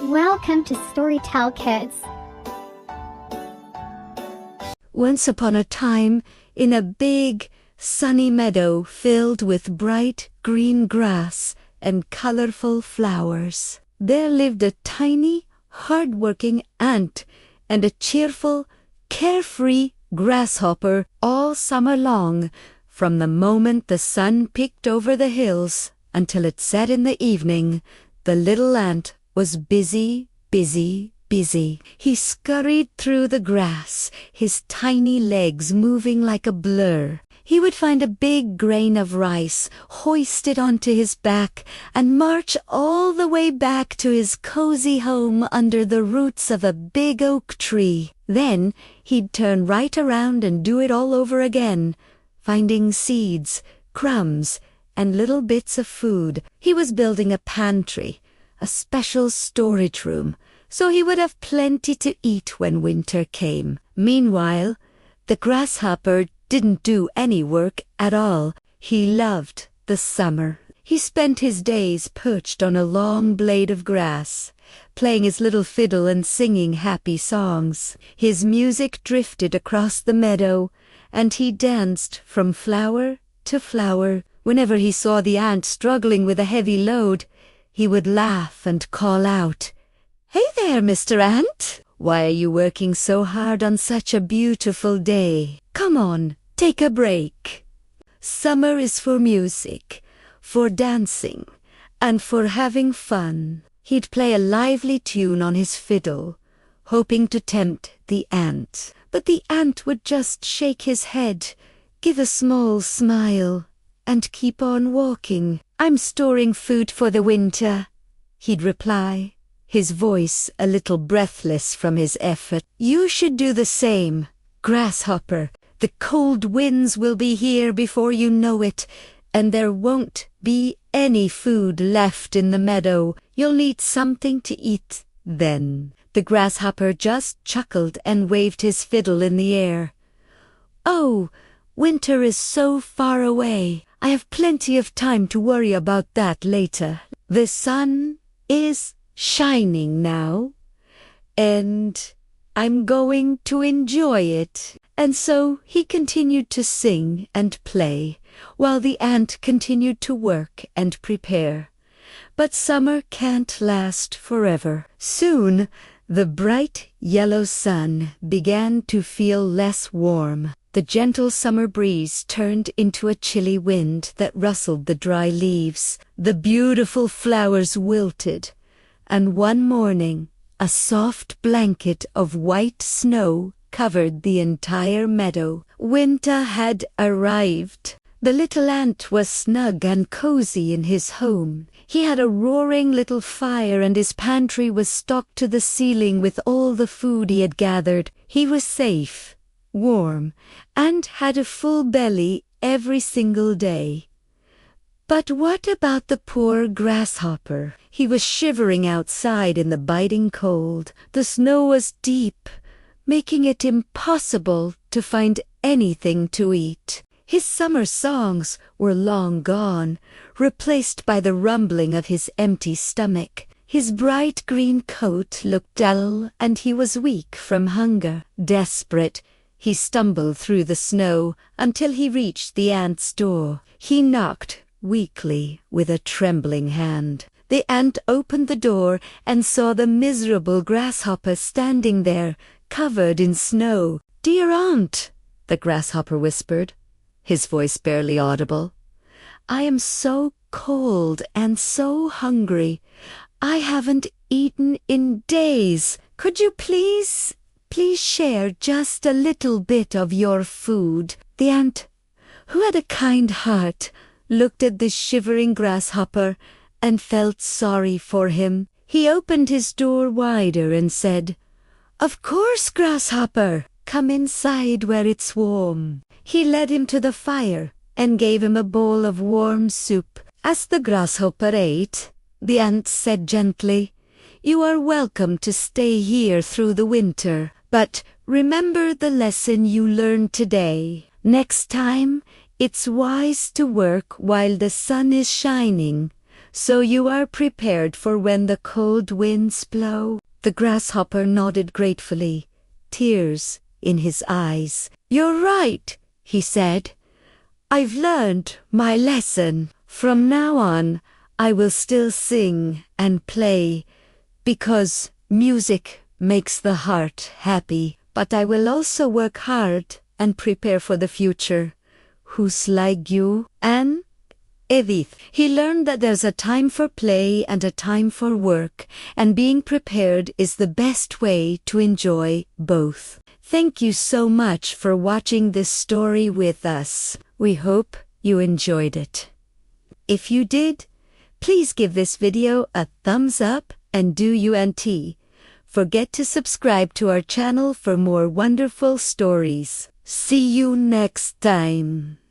Welcome to Storytell Kids. Once upon a time, in a big, sunny meadow filled with bright green grass and colorful flowers, there lived a tiny, hardworking ant and a cheerful, carefree grasshopper all summer long, from the moment the sun peeked over the hills until it set in the evening. The little ant was busy. He scurried through the grass, his tiny legs moving like a blur. He would find a big grain of rice, hoist it onto his back, and march all the way back to his cozy home under the roots of a big oak tree. Then he'd turn right around and do it all over again, finding seeds, crumbs, and little bits of food. He was building a pantry, a special storage room, so he would have plenty to eat when winter came. Meanwhile, the grasshopper didn't do any work at all. He loved the summer. He spent his days perched on a long blade of grass, playing his little fiddle and singing happy songs. His music drifted across the meadow, and he danced from flower to flower. Whenever he saw the ant struggling with a heavy load, he would laugh and call out, "Hey there, Mr. Ant! Why are you working so hard on such a beautiful day? Come on, take a break." Summer is for music, for dancing, and for having fun. He'd play a lively tune on his fiddle, hoping to tempt the ant. But the ant would just shake his head, give a small smile, and keep on walking. "I'm storing food for the winter," he'd reply, his voice a little breathless from his effort. "You should do the same, Grasshopper. The cold winds will be here before you know it, and there won't be any food left in the meadow. You'll need something to eat then." The grasshopper just chuckled and waved his fiddle in the air. "Oh, winter is so far away. I have plenty of time to worry about that later. The sun is shining now, and I'm going to enjoy it." And so he continued to sing and play, while the ant continued to work and prepare. But summer can't last forever. Soon, the bright yellow sun began to feel less warm. The gentle summer breeze turned into a chilly wind that rustled the dry leaves. The beautiful flowers wilted, and one morning a soft blanket of white snow covered the entire meadow. Winter had arrived. The little ant was snug and cozy in his home. He had a roaring little fire, and his pantry was stocked to the ceiling with all the food he had gathered. He was safe, warm, and had a full belly every single day. But what about the poor grasshopper? He was shivering outside in the biting cold. The snow was deep, making it impossible to find anything to eat. His summer songs were long gone, replaced by the rumbling of his empty stomach. His bright green coat looked dull, and he was weak from hunger. Desperate, he stumbled through the snow until he reached the ant's door. He knocked weakly with a trembling hand. The ant opened the door and saw the miserable grasshopper standing there, covered in snow. "Dear aunt," the grasshopper whispered, his voice barely audible, "I am so cold and so hungry. I haven't eaten in days. Could you please share just a little bit of your food?" The ant, who had a kind heart, looked at the shivering grasshopper and felt sorry for him. He opened his door wider and said, "Of course, Grasshopper. Come inside where it's warm." He led him to the fire and gave him a bowl of warm soup. As the grasshopper ate, the ant said gently, "You are welcome to stay here through the winter, but remember the lesson you learned today. Next time, it's wise to work while the sun is shining, So you are prepared for when the cold winds blow? The grasshopper nodded gratefully, tears in his eyes. You're right, he said. I've learned my lesson. From now on, I will still sing and play, because music makes the heart happy. But I will also work hard and prepare for the future. Who's like you? And Edith. He learned that there's a time for play and a time for work, and being prepared is the best way to enjoy both. Thank you so much for watching this story with us. We hope you enjoyed it. If you did, please give this video a thumbs up and forget to subscribe to our channel for more wonderful stories. See you next time.